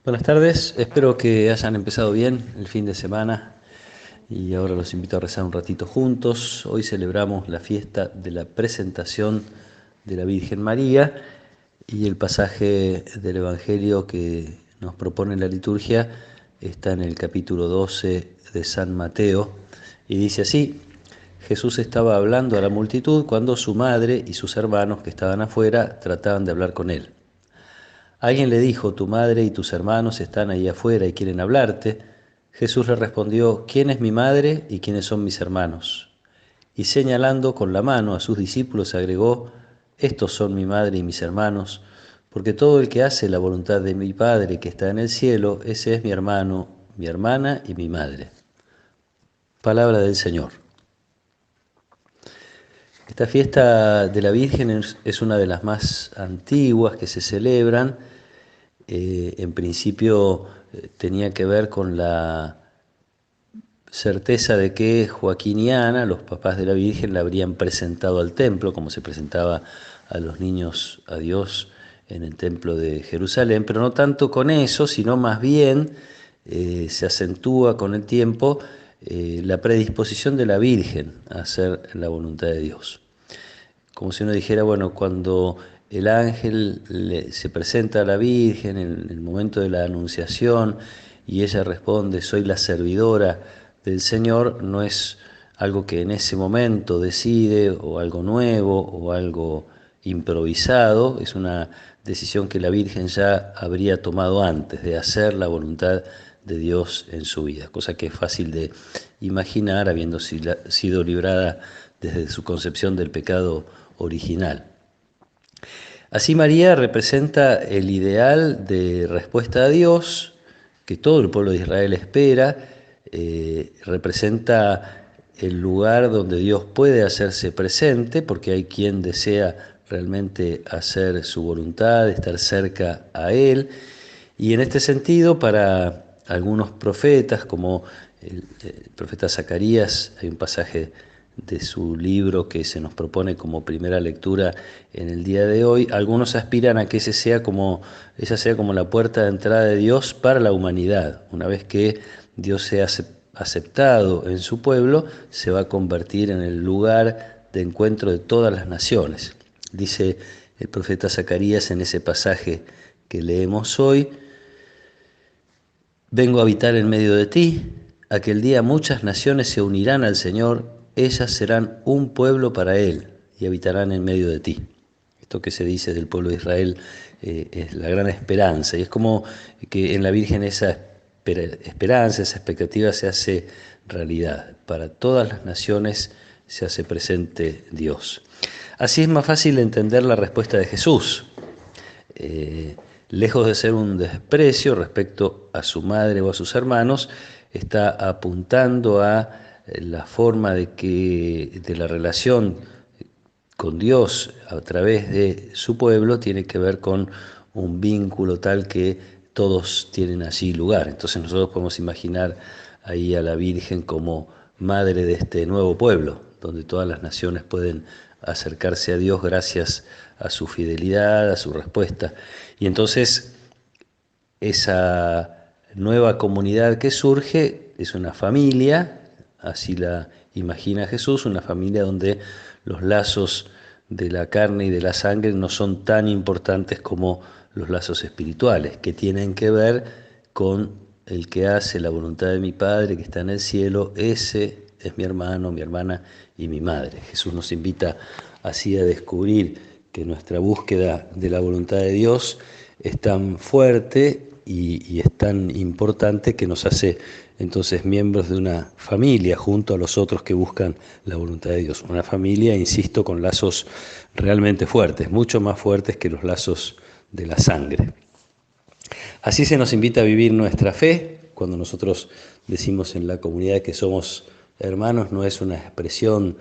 Buenas tardes, espero que hayan empezado bien el fin de semana y ahora los invito a rezar un ratito juntos. Hoy celebramos la fiesta de la presentación de la Virgen María y el pasaje del Evangelio que nos propone la liturgia está en el capítulo 12 de San Mateo y dice así: Jesús estaba hablando a la multitud cuando su madre y sus hermanos que estaban afuera trataban de hablar con él. Alguien le dijo: tu madre y tus hermanos están ahí afuera y quieren hablarte. Jesús le respondió: ¿quién es mi madre y quiénes son mis hermanos? Y señalando con la mano a sus discípulos agregó: estos son mi madre y mis hermanos, porque todo el que hace la voluntad de mi Padre que está en el cielo, ese es mi hermano, mi hermana y mi madre. Palabra del Señor. Esta fiesta de la Virgen es una de las más antiguas que se celebran. En principio tenía que ver con la certeza de que Joaquín y Ana, los papás de la Virgen, la habrían presentado al templo, como se presentaba a los niños a Dios en el templo de Jerusalén, pero no tanto con eso, sino más bien se acentúa con el tiempo la predisposición de la Virgen a hacer la voluntad de Dios. Como si uno dijera, bueno, cuando el ángel se presenta a la Virgen en el momento de la anunciación y ella responde: soy la servidora del Señor, no es algo que en ese momento decide, o algo nuevo, o algo improvisado, es una decisión que la Virgen ya habría tomado antes de hacer la voluntad de Dios en su vida, cosa que es fácil de imaginar habiendo sido librada desde su concepción del pecado original. Así María representa el ideal de respuesta a Dios que todo el pueblo de Israel espera, representa el lugar donde Dios puede hacerse presente, porque hay quien desea realmente hacer su voluntad, estar cerca a Él, y en este sentido, para algunos profetas, como el profeta Zacarías, hay un pasaje de su libro que se nos propone como primera lectura en el día de hoy. Algunos aspiran a que esa sea como la puerta de entrada de Dios para la humanidad. Una vez que Dios sea aceptado en su pueblo, se va a convertir en el lugar de encuentro de todas las naciones. Dice el profeta Zacarías en ese pasaje que leemos hoy: vengo a habitar en medio de ti, aquel día muchas naciones se unirán al Señor, ellas serán un pueblo para Él y habitarán en medio de ti. Esto que se dice del pueblo de Israel es la gran esperanza, y es como que en la Virgen esa esperanza, esa expectativa se hace realidad. Para todas las naciones se hace presente Dios. Así es más fácil entender la respuesta de Jesús. Lejos de ser un desprecio respecto a su madre o a sus hermanos, está apuntando a la forma de la relación con Dios a través de su pueblo tiene que ver con un vínculo tal que todos tienen allí lugar. Entonces nosotros podemos imaginar ahí a la Virgen como madre de este nuevo pueblo, donde todas las naciones pueden acercarse a Dios gracias a su fidelidad, a su respuesta. Y entonces esa nueva comunidad que surge es una familia, así la imagina Jesús, una familia donde los lazos de la carne y de la sangre no son tan importantes como los lazos espirituales, que tienen que ver con el que hace la voluntad de mi Padre que está en el cielo, ese es mi hermano, mi hermana y mi madre. Jesús nos invita así a descubrir que nuestra búsqueda de la voluntad de Dios es tan fuerte y es tan importante que nos hace entonces miembros de una familia junto a los otros que buscan la voluntad de Dios. Una familia, insisto, con lazos realmente fuertes, mucho más fuertes que los lazos de la sangre. Así se nos invita a vivir nuestra fe. Cuando nosotros decimos en la comunidad que somos hermanos, no es una expresión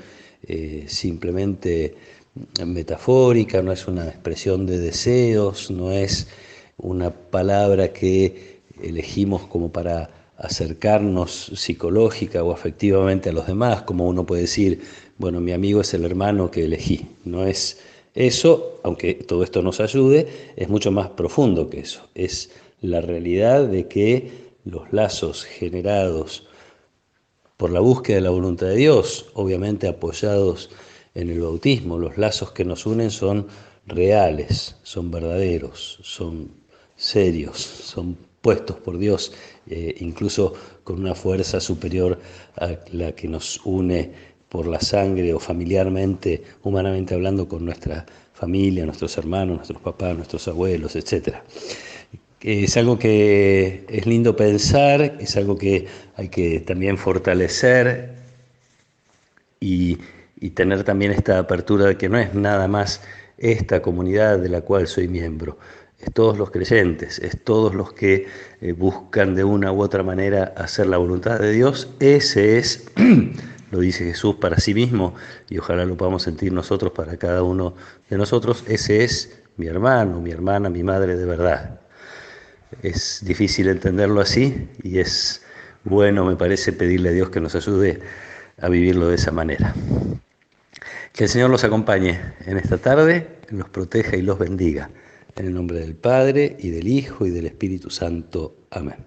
simplemente metafórica, no es una expresión de deseos, no es una palabra que elegimos como para acercarnos psicológica o afectivamente a los demás, como uno puede decir, bueno, mi amigo es el hermano que elegí. No es eso, aunque todo esto nos ayude, es mucho más profundo que eso. Es la realidad de que los lazos generados por la búsqueda de la voluntad de Dios, obviamente apoyados en el bautismo, los lazos que nos unen son reales, son verdaderos, son serios, son puestos por Dios, incluso con una fuerza superior a la que nos une por la sangre o familiarmente, humanamente hablando, con nuestra familia, nuestros hermanos, nuestros papás, nuestros abuelos, etcétera. Es algo que es lindo pensar, es algo que hay que también fortalecer y, y tener también esta apertura de que no es nada más esta comunidad de la cual soy miembro, es todos los creyentes, es todos los que buscan de una u otra manera hacer la voluntad de Dios. Ese es, lo dice Jesús para sí mismo y ojalá lo podamos sentir nosotros para cada uno de nosotros, ese es mi hermano, mi hermana, mi madre de verdad. Es difícil entenderlo así y es bueno, me parece, pedirle a Dios que nos ayude a vivirlo de esa manera. Que el Señor los acompañe en esta tarde, los proteja y los bendiga. En el nombre del Padre, y del Hijo, y del Espíritu Santo. Amén.